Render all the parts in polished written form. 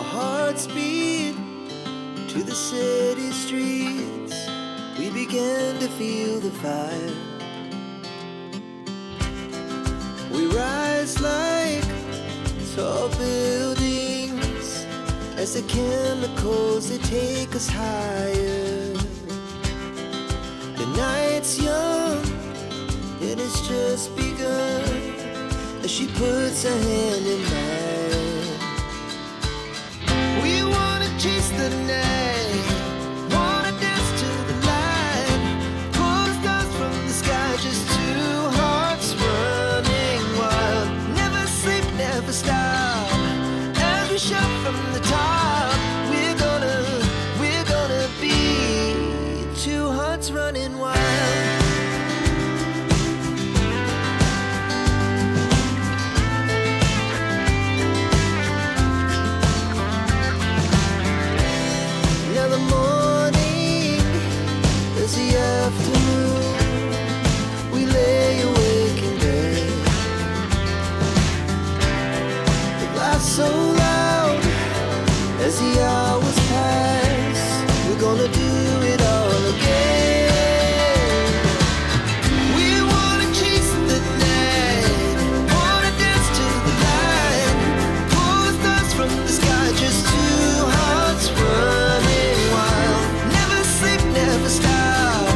Our hearts beat to the city streets. We began to feel the fire. We rise like tall buildings as the chemicals, they take us higher. The night's young, it has just begun as she puts her hand in mine. We wanna chase the night, wanna dance to the light, pull the stars from the sky, just two hearts running wild. Never sleep, never stop, as we shout from the top. We're gonna be two hearts running wild. So loud as the hours pass, we're gonna do it all again. We wanna chase the night, wanna dance to the light, pull the stars from the sky, just two hearts running wild. Never sleep, never stop,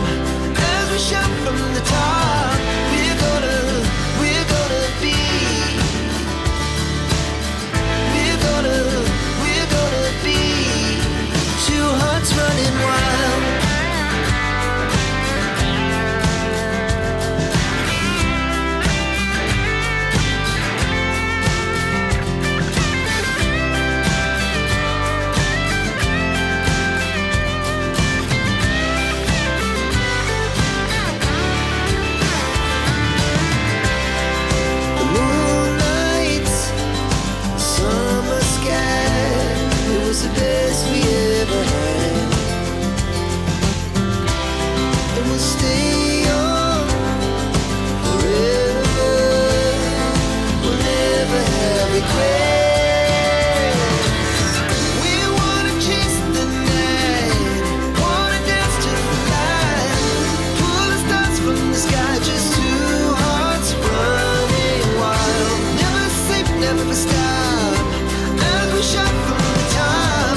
as we shout from the top. We're gonna be, we're gonna be two hearts running wild. The moonlight, summer sky, it was the best we ever had. And we'll stay on forever, we'll never have regrets. We wanna chase the night, wanna dance to the light, pull the stars from the sky, just two hearts running wild. Never sleep, never stop, as we shout from the top.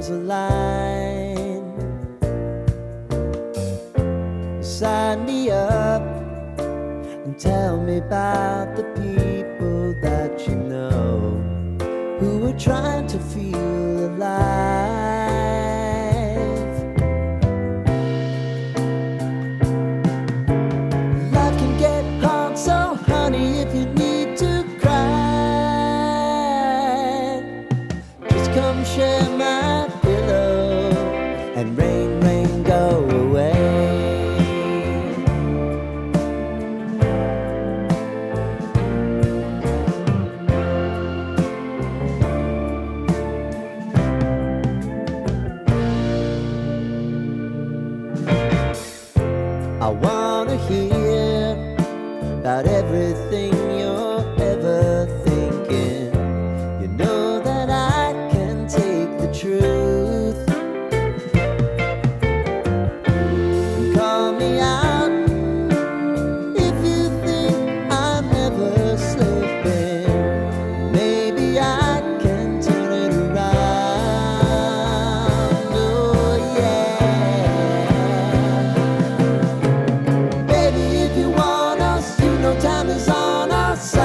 stars align. Sign me up and tell me about the people that you know who are trying to feel alive. Life can get hard, so honey, if you need to cry, just come share my pillow and rain, rain, go away. I wanna hear about everything you're ever thinking. You know that I can take the truth. And call me out if you think I'm ever slipping. Maybe I can turn it around. Oh yeah. Baby, if you want us, you know time is on our side.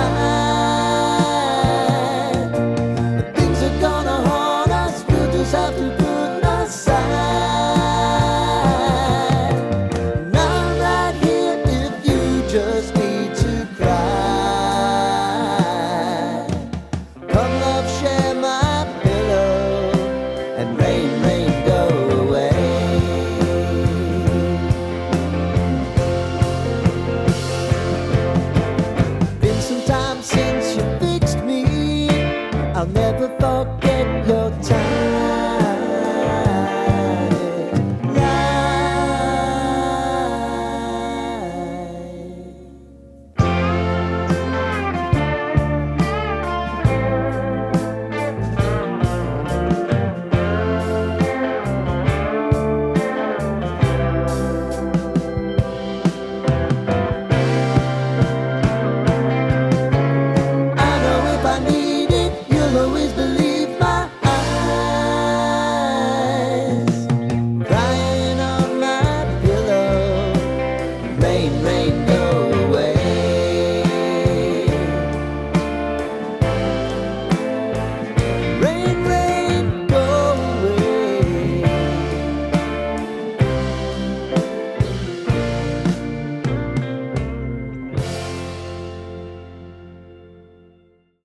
But things are gonna haunt us, we'll just have to put aside. And I'm right here if you just need to cry. Come love, share my pillow, and rain, rain, go away. Been some time since you fixed me. I'll never forget your time.